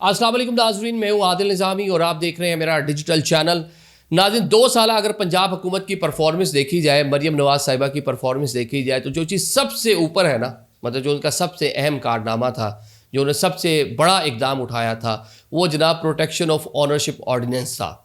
अस्सलाम वालेकुम नाज़रीन, मैं हूँ आदिल निज़ामी और आप देख रहे हैं मेरा डिजिटल चैनल। नाज़रीन, 2 साल अगर पंजाब हुकूमत की परफॉर्मेंस देखी जाए, मरियम नवाज़ साहिबा की परफॉर्मेंस देखी जाए, तो जो चीज़ सबसे ऊपर है ना, मतलब जो उनका सबसे अहम कारनामा था, जो उन्होंने सबसे बड़ा इकदाम उठाया था, वो जनाब प्रोटेक्शन ऑफ ऑनरशिप ऑर्डिनेंस था,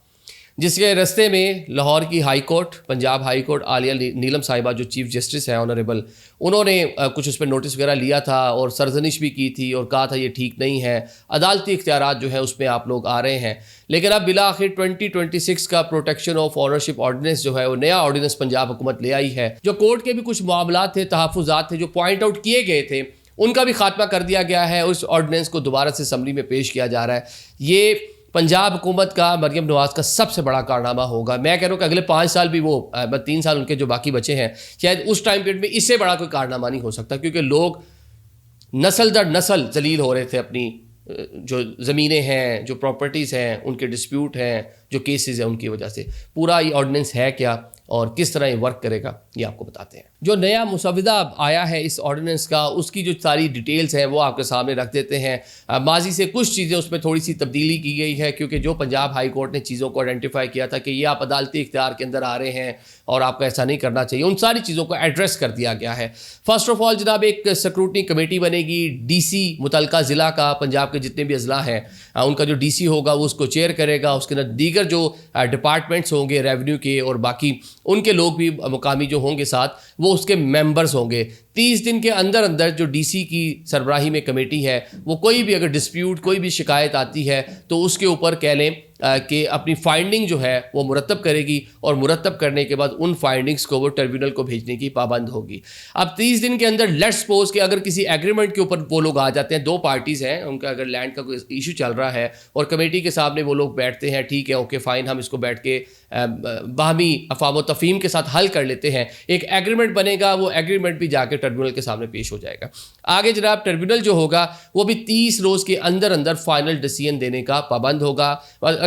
जिसके रस्ते में लाहौर की high court, Punjab high court, Aalia Neelam साहिबा जो चीफ़ जस्टिस है ऑनरेबल, उन्होंने कुछ उस पर नोटिस वगैरह लिया था और सरजनिश भी की थी और कहा था ये ठीक नहीं है, अदालती इख्तियारात जो है उसमें आप लोग आ रहे हैं। लेकिन अब बिला आखिर 2026 का प्रोटेक्शन ऑफ ऑनरशिप ऑर्डिनेंस जो है वो नया ऑर्डिनेंस पंजाब हुकूमत ले आई है। जो कोर्ट के भी कुछ मामलात थे, तहफ़्फ़ुज़ात थे जो पॉइंट आउट किए गए थे, उनका भी खात्मा कर दिया गया है। उस ऑर्डिनेंस को दोबारा से असम्बली में पेश किया जा रहा है। ये पंजाब हुकूमत का, मरियम नवाज़ का सबसे बड़ा कारनामा होगा। मैं कह रहा हूँ कि अगले 5 साल भी, वो 3 साल उनके जो बाकी बचे हैं, शायद उस टाइम पीरियड में इससे बड़ा कोई कारनामा नहीं हो सकता, क्योंकि लोग नस्ल दर नस्ल जलील हो रहे थे। अपनी जो ज़मीनें हैं, जो प्रॉपर्टीज़ हैं, उनके डिस्प्यूट हैं, जो केसेस हैं, उनकी वजह से। पूरा ये ऑर्डिनेंस है क्या और किस तरह ये वर्क करेगा, ये आपको बताते हैं। जो नया मुसविदा आया है इस ऑर्डिनेंस का, उसकी जो सारी डिटेल्स हैं वो आपके सामने रख देते हैं। माजी से कुछ चीज़ें उसमें थोड़ी सी तब्दीली की गई है, क्योंकि जो पंजाब हाई कोर्ट ने चीज़ों को आइडेंटिफाई किया था कि ये आप अदालती इख्तियार के अंदर आ रहे हैं और आपको ऐसा नहीं करना चाहिए, उन सारी चीज़ों को एड्रेस कर दिया गया है। फर्स्ट ऑफ ऑल जनाब, एक स्क्रूटनी कमेटी बनेगी। DC मुतलका ज़िला का, पंजाब के जितने भी अजला हैं, उनका जो DC होगा वो उसको चेयर करेगा। उसके अंदर दीगर जो डिपार्टमेंट्स होंगे रेवेन्यू के और बाकी उनके लोग भी मुकामी जो होंगे साथ, वो उसके मेंबर्स होंगे। 30 दिन के अंदर अंदर जो DC की सरबराही में कमेटी है, वो कोई भी अगर डिस्प्यूट, कोई भी शिकायत आती है तो उसके ऊपर कह लें कि अपनी फाइंडिंग जो है वो मुरतब करेगी, और मुरतब करने के बाद उन फाइंडिंग्स को वो ट्रिब्यूनल को भेजने की पाबंद होगी। अब 30 दिन के अंदर लेट्स सपोज कि अगर किसी एग्रीमेंट के ऊपर वो लोग आ जाते हैं, 2 पार्टीज़ हैं, उनका अगर लैंड का कोई इशू चल रहा है और कमेटी के सामने वो लोग बैठते हैं, ठीक है, ओके फाइन, हम इसको बैठ के बाहमी अफ़ाम तफ़हीम के साथ हल कर लेते हैं, एक एग्रीमेंट बनेगा, वो एग्रीमेंट भी जाके ट्रिब्यूनल के सामने पेश हो जाएगा। आगे जनाब ट्रिब्यूनल जो होगा वो भी 30 रोज़ के अंदर अंदर फाइनल डिसीजन देने का पाबंद होगा।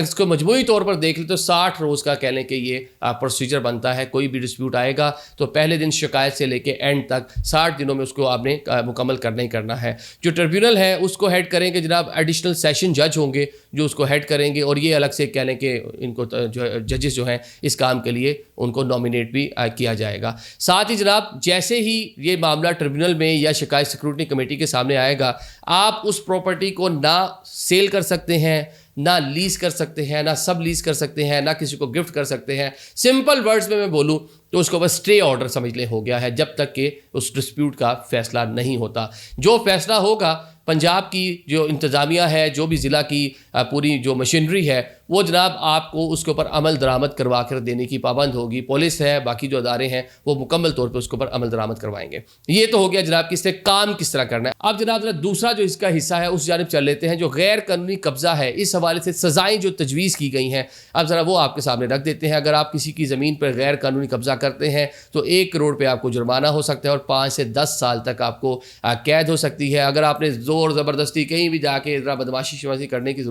इसको मजमूई तौर पर देख लें तो 60 रोज़ का कह लें कि ये प्रोसीजर बनता है। कोई भी डिस्प्यूट आएगा तो पहले दिन शिकायत से लेके एंड तक 60 दिनों में उसको आपने मुकम्मल करना ही करना है। जो ट्रिब्यूनल है उसको हेड करेंगे जनाब एडिशनल सेशन जज होंगे, जो उसको हेड करेंगे, और ये अलग से कह लें कि इनको जो जजेस जो हैं इस काम के लिए उनको नॉमिनेट भी किया जाएगा। साथ ही जनाब जैसे ही ये मामला ट्रिब्यूनल में या शिकायत स्क्रूटनी कमेटी के सामने आएगा, आप उस प्रॉपर्टी को ना सेल कर सकते हैं, ना लीज कर सकते हैं, ना सब लीज कर सकते हैं, ना किसी को गिफ्ट कर सकते हैं। सिंपल वर्ड्स में मैं बोलूं तो उसको बस स्टे ऑर्डर समझ लें हो गया है, जब तक कि उस डिस्प्यूट का फैसला नहीं होता। जो फैसला होगा, पंजाब की जो इंतज़ामिया है, जो भी ज़िला की पूरी जो मशीनरी है, वो जनाब आपको उसके ऊपर अमल दरामद करवा कर देने की पाबंद होगी। पुलिस है, बाकी जो अदारे हैं, वो मुकम्मल तौर पर उसके ऊपर अमल दरामद करवाएंगे। ये तो हो गया जनाब कि इससे काम किस तरह करना है। अब जनाब दूसरा जो इसका हिस्सा है उस जानिब चल लेते हैं। जो गैर कानूनी कब्ज़ा है, इस हवाले से सज़ाएँ जो तजवीज़ की गई हैं, अब ज़रा वो आपके सामने रख देते हैं। अगर आप किसी की ज़मीन पर गैर कानूनी कब्ज़ा करते हैं तो 1 करोड़ पे आपको जुर्माना हो सकता है और 5 से 10 साल तक आपको कैद हो सकती है। अगर आपने ज़ोर ज़बरदस्ती कहीं भी जाके ज़रा बदमाशी शमाशी करने की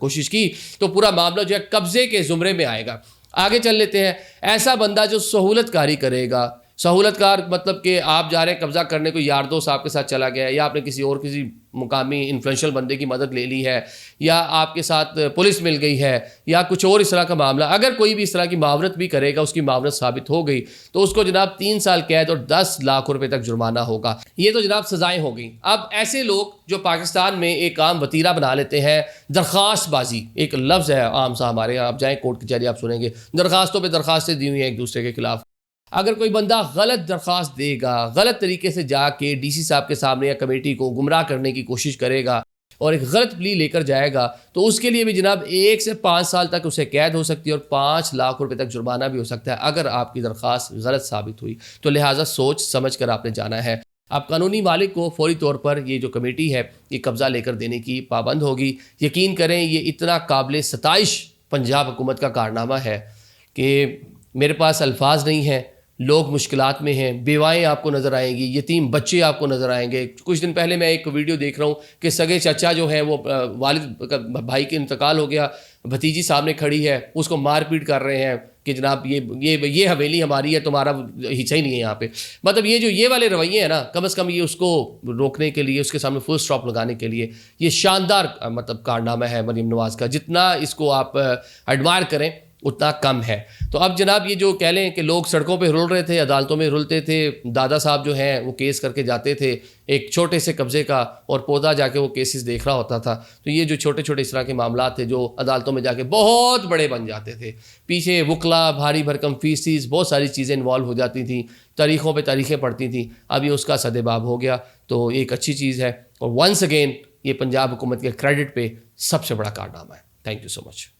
कोशिश की तो पूरा मामला जो है कब्ज़े के ज़ुमरे में आएगा। आगे चल लेते हैं। ऐसा बंदा जो सहूलतकारी करेगा, सहूलतकार मतलब कि आप जा रहे हैं कब्ज़ा करने को, यार दोस्त आपके साथ चला गया है, या आपने किसी मुकामी इन्फ्लुएंशियल बंदे की मदद ले ली है, या आपके साथ पुलिस मिल गई है, या कुछ और इस तरह का मामला, अगर कोई भी इस तरह की मावरत भी करेगा, उसकी मावरत साबित हो गई तो उसको जनाब 3 साल कैद और 10 लाख रुपए तक जुर्माना होगा। ये तो जनाब सजाएं हो गई। अब ऐसे लोग जो पाकिस्तान में एक आम वतीरा बना लेते हैं, दरख्वास्त बाजी एक लफ्ज़ है आम सा हमारे यहाँ, आप जाएँ कोर्ट कचहरी आप सुनेंगे दरख्वास्तों पर दरख्वास्तें दी हुई हैं एक दूसरे के खिलाफ। अगर कोई बंदा गलत दरख्वास्त देगा, गलत तरीके से जाके DC साहब के सामने या कमेटी को गुमराह करने की कोशिश करेगा और एक गलत प्ली लेकर जाएगा, तो उसके लिए भी जनाब 1 से 5 साल तक उसे कैद हो सकती है और 5 लाख रुपए तक जुर्माना भी हो सकता है अगर आपकी दरख्वास्त गलत साबित हुई। तो लिहाजा सोच समझ कर आपने जाना है। अब कानूनी मालिक को फौरी तौर पर ये जो कमेटी है ये कब्ज़ा लेकर देने की पाबंद होगी। यकीन करें ये इतना काबिल सताइश पंजाब हुकूमत का कारनामा है कि मेरे पास अल्फाज नहीं हैं। लोग मुश्किलात में हैं, बेवाएँ आपको नज़र आएंगी, यतीम बच्चे आपको नज़र आएंगे। कुछ दिन पहले मैं एक वीडियो देख रहा हूँ कि सगे चाचा जो हैं वो वालिद भाई के इंतकाल हो गया, भतीजी सामने खड़ी है, उसको मार पीट कर रहे हैं کہ جناب یہ حویلی ہماری ہے, تمہارا حصہ ہی نہیں ہے یہاں پہ. مطلب یہ والے رویے ہیں نا, کم از کم یہ اس کو روکنے کے لیے, اس کے سامنے فل سٹاپ لگانے کے لیے یہ شاندار مطلب کارنامہ ہے مریم نواز کا. جتنا اس کو آپ ایڈمائر کریں اتنا کم ہے. تو اب جناب یہ جو کہہ لیں کہ لوگ سڑکوں پہ رول رہے تھے, عدالتوں میں رولتے تھے, دادا صاحب جو ہیں وہ کیس کر کے جاتے تھے ایک چھوٹے سے قبضے کا, اور پودا جا کے وہ کیسز دیکھ رہا ہوتا تھا. تو یہ جو چھوٹے چھوٹے اس طرح کے معاملات تھے جو عدالتوں میں جا کے بہت بڑے بن جاتے تھے, پیچھے وکلا, بھاری بھرکم فیسز, بہت ساری چیزیں انوالو ہو جاتی تھیں, تاریخوں پہ تاریخیں پڑتی تھیں. اب یہ اس کا سدباب ہو گیا, تو ایک اچھی چیز ہے. اور ونس اگین یہ پنجاب حکومت کے کریڈٹ پہ سب سے بڑا کارنامہ ہے. Thank you so much.